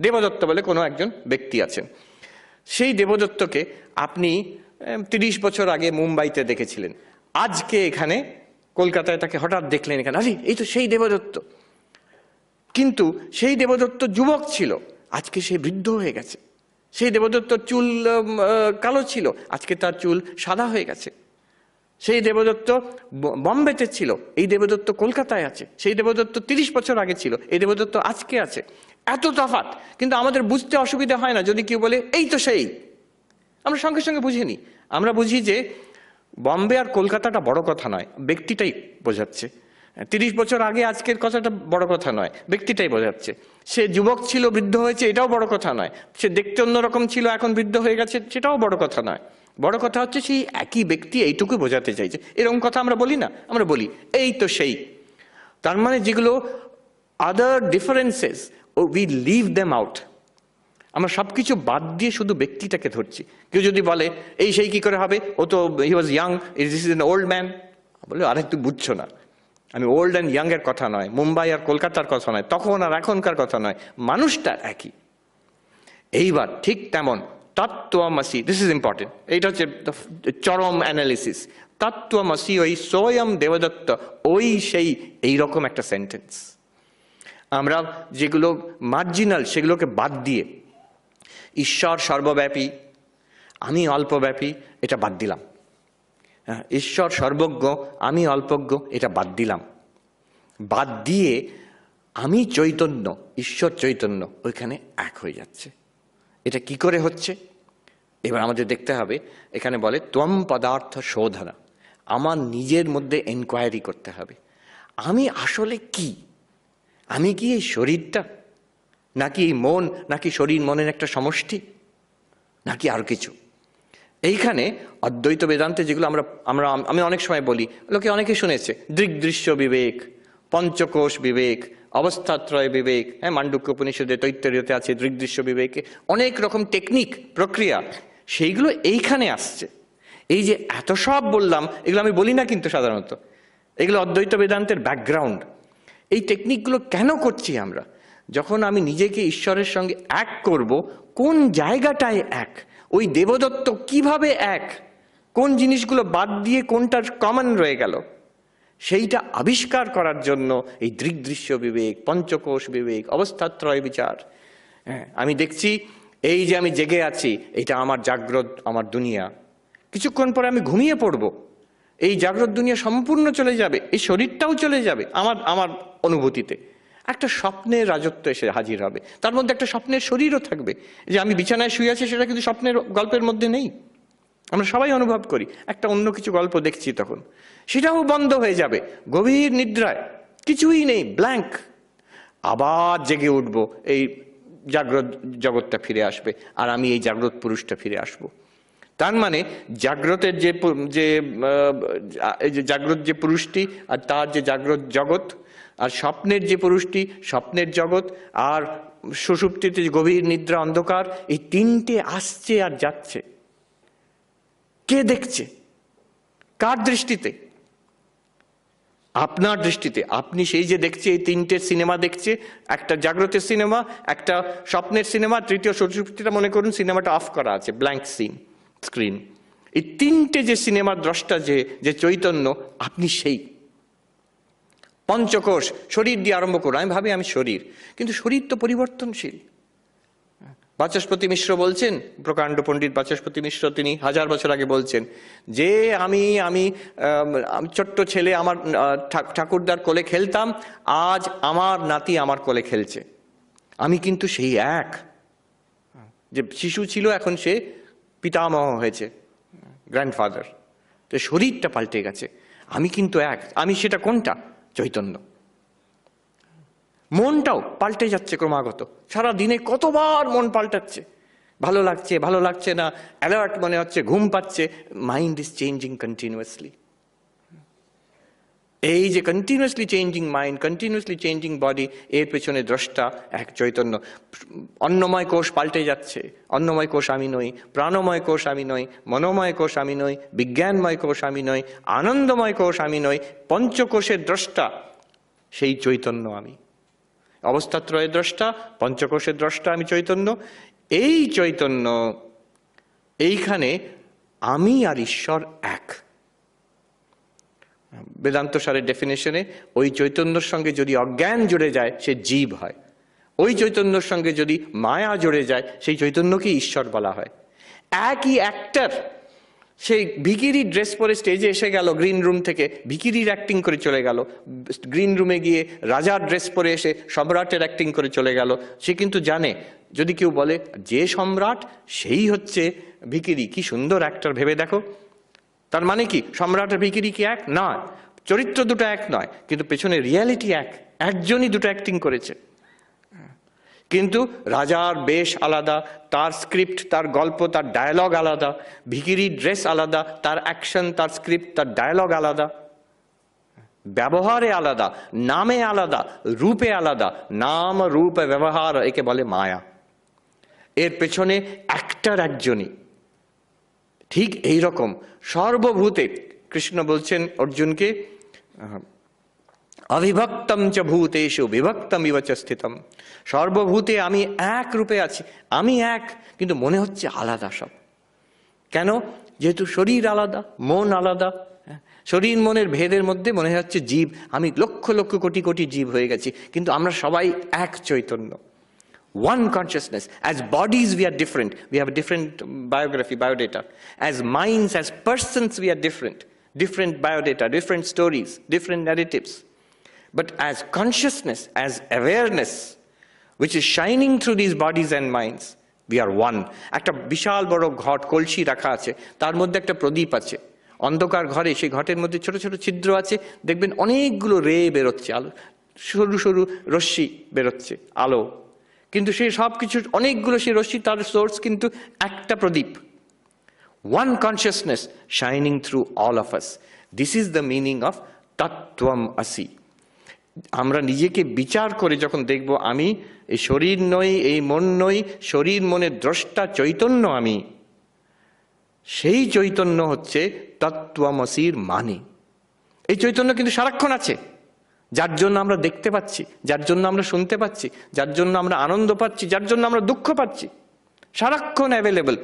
দেবদত্ত বলে কোনো একজন ব্যক্তি আছেন। সেই দেবদত্তকে আপনি 30 বছর আগে মুম্বাইতে দেখেছিলেন, আজকে এখানে কলকাতায় তাকে হঠাৎ দেখলেন এখানে, আরে এই তো সেই দেবদত্ত। কিন্তু সেই দেবদত্ত যুবক ছিল, আজকে সে বৃদ্ধ হয়ে গেছে। সেই দেবদত্তর চুল কালো ছিল, আজকে তার চুল সাদা হয়ে গেছে। সেই দেবদত্ত বম্বেতে ছিল, এই দেবদত্ত কলকাতায় আছে। সেই দেবদত্ত 30 বছর আগে ছিল, এই দেবদত্ত আজকে আছে। এত তফাৎ, কিন্তু আমাদের বুঝতে অসুবিধা হয় না যদি কেউ বলে এই তো সেই। আমরা সঙ্গে সঙ্গে বুঝে নিই। আমরা বুঝি যে বম্বে আর কলকাতাটা বড় কথা নয়, ব্যক্তিটাই বোঝাচ্ছে। 30 বছর আগে আজকের কথাটা বড় কথা নয়, ব্যক্তিটাই বোঝাচ্ছে। সে যুবক ছিল, বৃদ্ধ হয়েছে, এটাও বড় কথা নয়। সে দেখতে অন্যরকম ছিল, এখন বৃদ্ধ হয়ে গেছে, সেটাও বড় কথা নয়। বড় কথা হচ্ছে সেই একই ব্যক্তি, এইটুকু বোঝাতে চাইছে। এরকম কথা আমরা বলি না, আমরা বলি এই তো সেই। তার মানে যেগুলো আদার differences, we live them out. আমরা সবকিছু বাদ দিয়ে শুধু ব্যক্তিটাকে ধরছি। কেউ যদি বলে এই সেই কি করে হবে, ও তো he was young, this is an old man, বলে আরে তুই বুঝছো না, আমি ওল্ড অ্যান্ড ইয়াং এর কথা নয়, মুম্বাই আর কলকাতার কথা নয়, তখন আর এখনকার কথা নয়, মানুষটা একই। এইবার ঠিক তেমন তত্ত্বমসি, দিস ইজ ইম্পর্টেন্ট, এইটা হচ্ছে চরম অ্যানালিসিস। তত্ত্বমসি ওই স্বয়ং দেবদত্ত, ওই সেই, এইরকম একটা সেন্টেন্স। আমরা যেগুলো মার্জিনাল সেগুলোকে বাদ দিয়ে ঈশ্বর সর্বব্যাপী, আমি অল্পব্যাপী, এটা বাদ দিলাম। ঈশ্বর সর্বজ্ঞ, আমি অল্পজ্ঞ, এটা বাদ দিলাম। বাদ দিয়ে আমি চৈতন্য, ঈশ্বর চৈতন্য, ওইখানে এক হয়ে যাচ্ছে। এটা কি করে হচ্ছে এবার আমাদের দেখতে হবে। এখানে বলে ত্বম পদার্থ শোধনা, আমার নিজের মধ্যে এনকোয়ারি করতে হবে। আমি আসলে কি? আমি কি এই শরীরটা, নাকি এই মন, নাকি শরীর মনের একটা সমষ্টি, নাকি আর কিছু? এইখানে অদ্বৈত বেদান্তে যেগুলো আমি অনেক সময় বলি, লোকে অনেকে শুনেছে, দৃগ্দৃশ্য বিবেক, পঞ্চকোশ বিবেক, অবস্থাত্রয় বিবেক, মান্ডুক্য উপনিষদে, তৈত্তরীয়তে আছে দৃগ্দৃশ্য বিবেকে, অনেক রকম টেকনিক, প্রক্রিয়া, সেইগুলো এইখানে আসছে। এই যে এত সব বললাম, এগুলো আমি বলি না কিন্তু সাধারণত, এগুলো অদ্বৈত বেদান্তের ব্যাকগ্রাউন্ড। এই টেকনিকগুলো কেন করছি আমরা? যখন আমি নিজেকে ঈশ্বরের সঙ্গে এক করব, কোন জায়গাটায় এক, ওই দেবদত্ত কিভাবে এক, কোন জিনিসগুলো বাদ দিয়ে কোনটার কমন রয়ে গেল, সেইটা আবিষ্কার করার জন্য এই দৃগ্দৃশ্য বিবেক, পঞ্চকোশ বিবেক, অবস্থাত্রয় বিচার। হ্যাঁ, আমি দেখছি এই যে আমি জেগে আছি, এটা আমার জাগ্রত, আমার দুনিয়া। কিছুক্ষণ পরে আমি ঘুমিয়ে পড়ব, এই জাগ্রত দুনিয়া সম্পূর্ণ চলে যাবে, এই শরীরটাও চলে যাবে। আমার অনুভূতিতে একটা স্বপ্নের রাজত্ব এসে হাজির হবে, তার মধ্যে একটা স্বপ্নের শরীরও থাকবে। যে আমি বিছানায় শুয়ে আছি, সেটা কিন্তু স্বপ্নের গল্পের মধ্যে নেই। আমরা সবাই অনুভব করি একটা অন্য কিছু গল্প দেখছি, তখন সেটাও বন্ধ হয়ে যাবে। গভীর নিদ্রায় কিছুই নেই, ব্ল্যাঙ্ক। আবার জেগে উঠবো, এই জাগ্রত জগৎটা ফিরে আসবে, আর আমি এই জাগ্রত পুরুষটা ফিরে আসবো। তার মানে জাগ্রতের যে জাগ্রত যে পুরুষটি, আর তার যে জাগ্রত জগৎ, আর স্বপ্নের যে পুরুষটি, স্বপ্নের জগৎ, আর সুষুপ্তিতে গভীর নিদ্রা অন্ধকার, এই তিনটে আসছে আর যাচ্ছে। কে দেখছে? কার দৃষ্টিতে? আপনার দৃষ্টিতে। আপনি সেই যে দেখছে, এই তিনটে সিনেমা দেখছে, একটা জাগ্রতের সিনেমা, একটা স্বপ্নের সিনেমা, তৃতীয় সুষুপ্তিটা মনে করুন সিনেমাটা অফ করা আছে, ব্ল্যাঙ্ক স্ক্রিন। এই তিনটে যে সিনেমার দ্রষ্টা, যে চৈতন্য, আপনি সেই পঞ্চকোষ। শরীর দিয়ে আরম্ভ করুন, আমি ভাবি আমি শরীর, কিন্তু শরীর তো পরিবর্তনশীল। বাচস্পতি মিশ্র বলছেন, প্রকাণ্ড পণ্ডিত বাচস্পতি মিশ্র, তিনি 1000 বছর আগে বলছেন যে আমি ছোট্ট ছেলে আমার ঠাকুরদার কোলে খেলতাম, আজ আমার নাতি আমার কোলে খেলছে। আমি কিন্তু সেই এক, যে শিশু ছিল এখন সে পিতামহ হয়েছে, গ্র্যান্ডফাদার। তো শরীরটা পাল্টে গেছে, আমি কিন্তু এক। আমি সেটা কোনটা? চৈতন্য। মনটাও পাল্টে যাচ্ছে ক্রমাগত, সারা দিনে কতবার মন পাল্টাচ্ছে। ভালো লাগছে, ভালো লাগছে না, অ্যালার্ট মনে হচ্ছে, ঘুম পাচ্ছে। Mind is changing continuously. এই যে continuously changing mind, continuously changing body, এর পেছনে দ্রষ্টা এক চৈতন্য। অন্নময় কোষ পাল্টে যাচ্ছে, অন্নময় কোষ আমি নই, প্রাণময় কোষ আমি নই, মনোময় কোষ আমি নই, বিজ্ঞানময় কোষ আমি নই, আনন্দময় কোষ আমি নই, পঞ্চকোষের দ্রষ্টা সেই চৈতন্য আমি। অবস্থাত্রয়ের দ্রষ্টা, পঞ্চকোষের দ্রষ্টা আমি চৈতন্য। এই চৈতন্য, এইখানে আমি আর ঈশ্বর এক। বেদান্ত সারের ডেফিনেশনে ওই চৈতন্যর সঙ্গে যদি অজ্ঞান জুড়ে যায় সে জীব হয়, ওই চৈতন্যর সঙ্গে যদি মায়া জুড়ে যায় সেই চৈতন্যকে ঈশ্বর বলা হয়। একই অ্যাক্টর সেই ভিকিরি ড্রেস পরে স্টেজে এসে গেল, গ্রিন রুম থেকে ভিকিরির অ্যাক্টিং করে চলে গেল, গ্রিন রুমে গিয়ে রাজার ড্রেস পরে এসে সম্রাটের অ্যাক্টিং করে চলে গেল। সে কিন্তু জানে, যদি কেউ বলে যে সম্রাট সেই হচ্ছে ভিকিরি, কি সুন্দর অ্যাক্টর ভেবে দেখো, তার মানে কি সম্রাট আর ভিকিরি কি এক? নয়, চরিত্র দুটো এক নয়, কিন্তু পেছনে রিয়ালিটি এক, একজনই দুটো অ্যাক্টিং করেছে। কিন্তু রাজার বেশ আলাদা, তার স্ক্রিপ্ট, তার গল্প, তার ডায়ালগ আলাদা, ভিকিরির ড্রেস আলাদা, তার অ্যাকশন, তার স্ক্রিপ্ট, তার ডায়ালগ আলাদা, ব্যবহারে আলাদা, নামে আলাদা, রূপে আলাদা। নাম রূপ ব্যবহার, একে বলে মায়া। এর পেছনে অ্যাক্টর একজনই। ঠিক এই রকম সর্বভূতে কৃষ্ণ বলছেন অর্জুনকে, অবিভক্তম চ ভূতেষু বিভক্তম ইব চ স্থিতম। সর্বভূতে আমি এক রূপে আছি, আমি এক, কিন্তু মনে হচ্ছে আলাদা সব। কেন? যেহেতু শরীর আলাদা, মন আলাদা। শরীর মনের ভেদের মধ্যে মনে হচ্ছে জীব, আমি লক্ষ লক্ষ কোটি কোটি জীব হয়ে গেছি, কিন্তু আমরা সবাই এক Chaitanya, one consciousness. As bodies we are different, we have a different biography, biodata. As minds, as persons we are different, different biodata, different stories, different narratives. But as consciousness, as awareness, which is shining through these bodies and minds, we are one. একটা বিশাল বড় ঘট, কলসি রাখা আছে, তার মধ্যে একটা প্রদীপ আছে। অন্ধকার ঘরে সেই ঘটের মধ্যে ছোট ছোট ছিদ্র আছে, দেখবেন অনেকগুলো রে বেরোচ্ছে, আলো, সরু সরু রশ্মি বেরোচ্ছে, আলো। কিন্তু সেই সব কিছু অনেকগুলো সেই রশ্মি, তার সোর্স কিন্তু একটা প্রদীপ। One consciousness shining through all of us. This is the meaning of তত্ত্বম আসি। আমরা নিজেকে বিচার করে যখন দেখব আমি এই শরীর নই, এই মন নই, শরীর মনের দ্রষ্টা চৈতন্য আমি, সেই চৈতন্য হচ্ছে তত্ত্বমসির মানে। এই চৈতন্য কিন্তু সারাক্ষণ আছে, যার জন্য আমরা দেখতে পাচ্ছি, যার জন্য আমরা শুনতে পাচ্ছি, যার জন্য আমরা আনন্দ পাচ্ছি, যার জন্য আমরা দুঃখ পাচ্ছি, সারাক্ষণ অ্যাভেলেবল।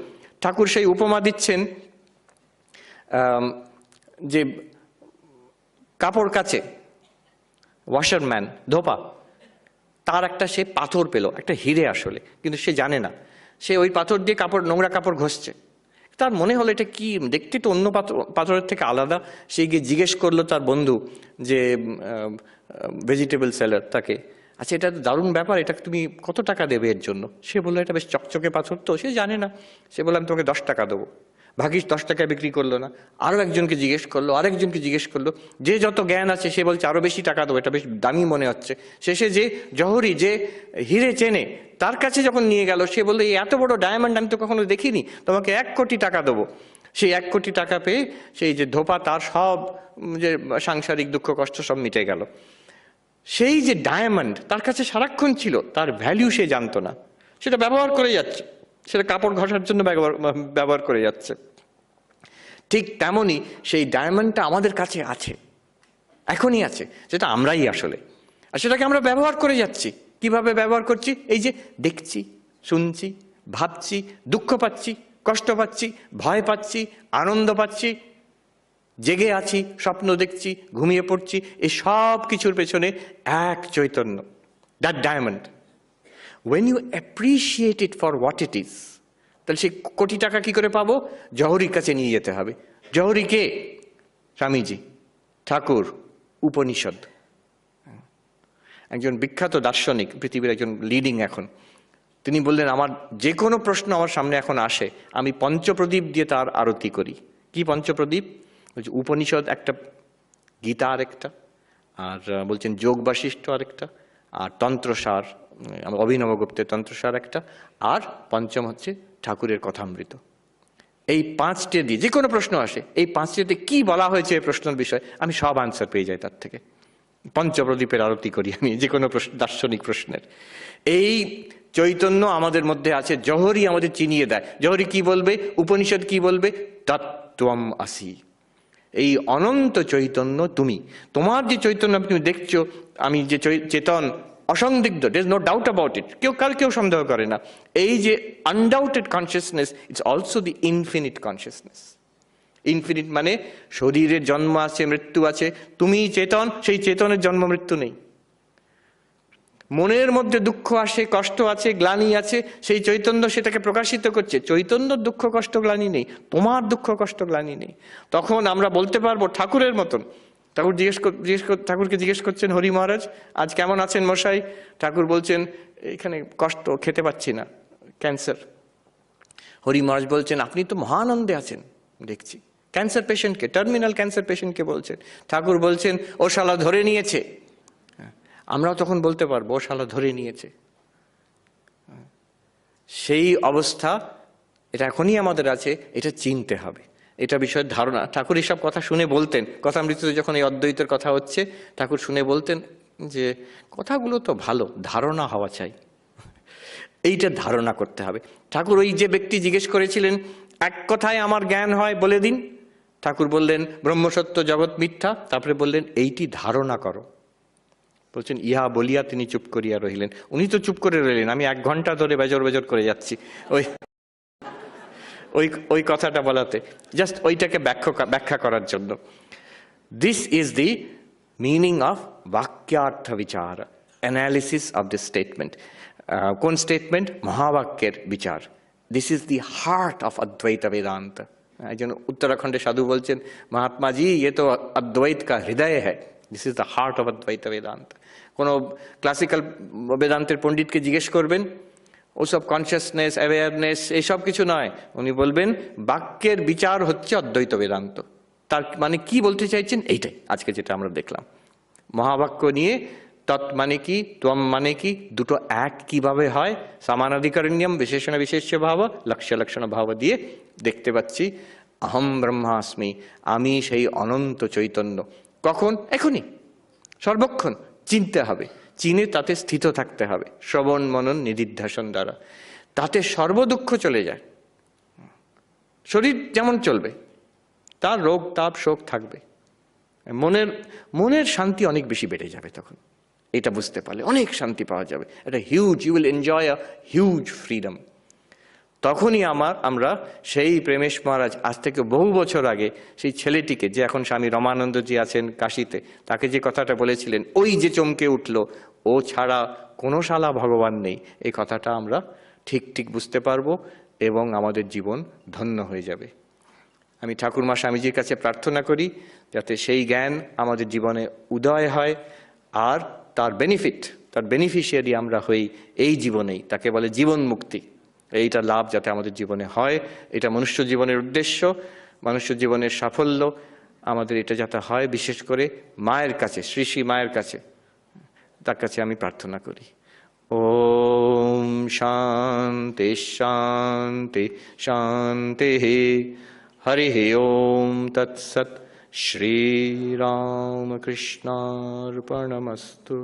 ঠাকুর সেই উপমা দিচ্ছেন যে কাপড় কাচে, ওয়াশারম্যান, ধোপা, তার একটা সে পাথর পেল, একটা হিরে আসলে, কিন্তু সে জানে না। সে ওই পাথর দিয়ে কাপড়, নোংরা কাপড় ঘষছে। তার মনে হলো এটা কি, দেখতে তো অন্য পাথরের থেকে আলাদা। সে গিয়ে জিজ্ঞেস করলো তার বন্ধু, যে ভেজিটেবল সেলার, তাকে, আচ্ছা এটা তো দারুণ ব্যাপার, এটা তুমি কত টাকা দেবে এর জন্য? সে বললো এটা বেশ চকচকে পাথর তো। সে জানে না। সে বললো আমি তোমাকে 10 টাকা দেবো। ভাগিস 10 টাকায় বিক্রি করলো না, আরও একজনকে জিজ্ঞেস করলো, আরেকজনকে জিজ্ঞেস করলো, যে যত জ্ঞান আছে সে বলছে আরো বেশি টাকা দেবো, এটা বেশ দামি মনে হচ্ছে। শেষে যে জহরি, যে হিরে চেনে, তার কাছে যখন নিয়ে গেল, সে বললো এই এত বড় ডায়মন্ড আমি তো কখনো দেখিনি, তোমাকে 1 কোটি টাকা দেবো। সেই 1 কোটি টাকা পেয়ে সেই যে ধোপা, তার সব যে সাংসারিক দুঃখ কষ্ট সব মিটে গেল। সেই যে ডায়মন্ড তার কাছে সারাক্ষণ ছিল, তার ভ্যালু সে জানতো না, সেটা ব্যবহার করে যাচ্ছে, সেটা কাপড় ঘষার জন্য ব্যবহার করে যাচ্ছে। ঠিক তেমনই সেই ডায়মন্ডটা আমাদের কাছে আছে, এখনই আছে, সেটা আমরাই আসলে, আর সেটাকে আমরা ব্যবহার করে যাচ্ছি। কিভাবে ব্যবহার করছি? এই যে দেখছি, শুনছি, ভাবছি, দুঃখ পাচ্ছি, কষ্ট পাচ্ছি, ভয় পাচ্ছি, আনন্দ পাচ্ছি, জেগে আছি, স্বপ্ন দেখছি, ঘুমিয়ে পড়ছি, এই সব কিছুর পেছনে এক Chaitanya, that diamond. When you appreciate it for what it is, তাহলে সেই কোটি টাকা কি করে পাবো? জহরির কাছে নিয়ে যেতে হবে। জহরি কে? স্বামীজি, ঠাকুর, উপনিষদ। একজন বিখ্যাত দার্শনিক, পৃথিবীর একজন লিডিং এখন, তিনি বললেন আমার যে কোনো প্রশ্ন আমার সামনে এখন আসে, আমি পঞ্চপ্রদীপ দিয়ে তার আরতি করি। কি পঞ্চপ্রদীপ? উপনিষদ একটা, গীতা আরেকটা, আর বলছেন যোগ বাশিষ্ঠ আরেকটা, আর তন্ত্রসার, অভিনবগুপ্তের তন্ত্রসার একটা, আর পঞ্চম হচ্ছে ঠাকুরের কথামৃত। এই 5টে দিয়ে যে কোনো প্রশ্ন আসে, এই 5টিতে কি বলা হয়েছে এই প্রশ্নের বিষয়, আমি সব আনসার পেয়ে যাই তার থেকে। পঞ্চপ্রদীপের আরতি করি আমি যে কোনো দার্শনিক প্রশ্নের। এই চৈতন্য আমাদের মধ্যে আছে, জহরি আমাদের চিনিয়ে দেয়। জহরি কি বলবে, উপনিষদ কি বলবে? তত্ত্বম আসি। এই অনন্ত চৈতন্য তুমি, তোমার যে চৈতন্য তুমি দেখছো, আমি যে চেতন, অসন্দিগ্ধ, there is no doubt about it, কেউ সন্দেহ করে না। এই যে undoubted consciousness, it's also the infinite consciousness. Infinite মানে শরীরের জন্ম আছে, মৃত্যু আছে, তুমি চেতন, সেই চেতনের জন্ম মৃত্যু নেই। মনের মধ্যে দুঃখ আসে, কষ্ট আছে, গ্লানি আছে, সেই চৈতন্য সেটাকে প্রকাশিত করছে। চৈতন্যর দুঃখ কষ্ট গ্লানি নেই, তোমার দুঃখ কষ্ট গ্লানি নেই। তখন আমরা বলতে পারবো ঠাকুরের মতন। ঠাকুরকে জিজ্ঞেস করছেন হরি মহারাজ, আজ কেমন আছেন মশাই? ঠাকুর বলছেন এখানে কষ্ট, খেতে পাচ্ছি না, ক্যান্সার। হরি মহারাজ বলছেন আপনি তো মহানন্দে আছেন দেখছি। ক্যান্সার পেশেন্টকে, টার্মিনাল ক্যান্সার পেশেন্টকে বলছেন। ঠাকুর বলছেন ও শালা ধরে নিয়েছে। আমরাও তখন বলতে পারবো ও শালা ধরে নিয়েছে। সেই অবস্থা এটা এখনই আমাদের আছে, এটা চিনতে হবে, এটা বিষয়ের ধারণা। ঠাকুর এসব কথা শুনে বলতেন, কথামৃত্যুতে যখন এই অদ্বৈতের কথা হচ্ছে, ঠাকুর শুনে বলতেন যে কথাগুলো তো ভালো, ধারণা হওয়া চাই, এইটা ধারণা করতে হবে। ঠাকুর ওই যে ব্যক্তি জিজ্ঞেস করেছিলেন এক কথায় আমার জ্ঞান হয় বলে দিন, ঠাকুর বললেন ব্রহ্মসত্য জগৎ মিথ্যা, তারপরে বললেন এইটি ধারণা করো। বলছেন ইহা বলিয়া তিনি চুপ করিয়া রহিলেন। উনি তো চুপ করে রইলেন, আমি 1 ঘন্টা ধরে বেজর বেজর করে যাচ্ছি ওই কথাটা বলাতে, জাস্ট ওইটাকে ব্যাখ্যা করার জন্য। This is the meaning of বাক্যার্থ বিচার, অ্যানালিসিস অফ দিস স্টেটমেন্ট। কোন স্টেটমেন্ট? মহাবাক্যের বিচার। This is the heart of অদ্বৈত বেদান্ত। একজন উত্তরাখণ্ডে সাধু বলছেন মহাত্মা জি ये तो अद्वैत का हृदय है, this is the heart of অদ্বৈত বেদান্ত। কোনো ক্লাসিক্যাল বেদান্তের পণ্ডিতকে জিজ্ঞেস করবেন, ওসব কনসিয়াসনেস, অ্যাওয়ারনেস এইসব কিছু নয়, উনি বলবেন বাক্যের বিচার হচ্ছে অদ্বৈত বেদান্ত। তার মানে কি বলতে চাইছেন এইটাই আজকে যেটা আমরা দেখলাম। মহাবাক্য নিয়ে তৎ মানে কি, ত্বম মানে কি, দুটো এক কিভাবে হয়, সমানাধিকরণ্যম বিশেষণ বিশেষ্য ভাব, লক্ষ্য লক্ষণ ভাব দিয়ে দেখতে পাচ্ছি অহম ব্রহ্মাস্মি, আমি সেই অনন্ত চৈতন্য। কখন? এখনই, সর্বক্ষণ চিনতে হবে, চিনে তাতে স্থিত থাকতে হবে শ্রবণ মনন নিদিধ্যাসন দ্বারা। তাতে সর্বদুঃখ চলে যায়। শরীর যেমন চলবে, তার রোগ তাপ শোক থাকবে, মনের শান্তি অনেক বেশি বেড়ে যাবে। তখন এটা বুঝতে পারলে অনেক শান্তি পাওয়া যাবে, একটা huge, you will enjoy a huge freedom. তখনই আমরা সেই প্রেমেশ মহারাজ আজ থেকে বহু বছর আগে সেই ছেলেটিকে, যে এখন স্বামী রমানন্দজি আছেন কাশীতে, তাকে যে কথাটা বলেছিলেন, ওই যে চমকে উঠল ও ছাড়া কোনো শালা ভগবান নেই, এই কথাটা আমরা ঠিক বুঝতে পারবো এবং আমাদের জীবন ধন্য হয়ে যাবে। আমি ঠাকুরমা স্বামীজির কাছে প্রার্থনা করি যাতে সেই জ্ঞান আমাদের জীবনে উদয় হয়, আর তার বেনিফিশিয়ারি আমরা হই এই জীবনেই। তাকে বলে জীবন মুক্তি। এইটা লাভ যাতে আমাদের জীবনে হয়, এটা মনুষ্য জীবনের উদ্দেশ্য, মনুষ্য জীবনের সাফল্য আমাদের এটা যাতে হয়। বিশেষ করে মায়ের কাছে, শ্রী শ্রী মায়ের কাছে, তার কাছে আমি প্রার্থনা করি। ওম শান্তি শান্তি শান্তি। হরি ওম তৎসৎ। শ্রীরামকৃষ্ণার্পণমস্তু।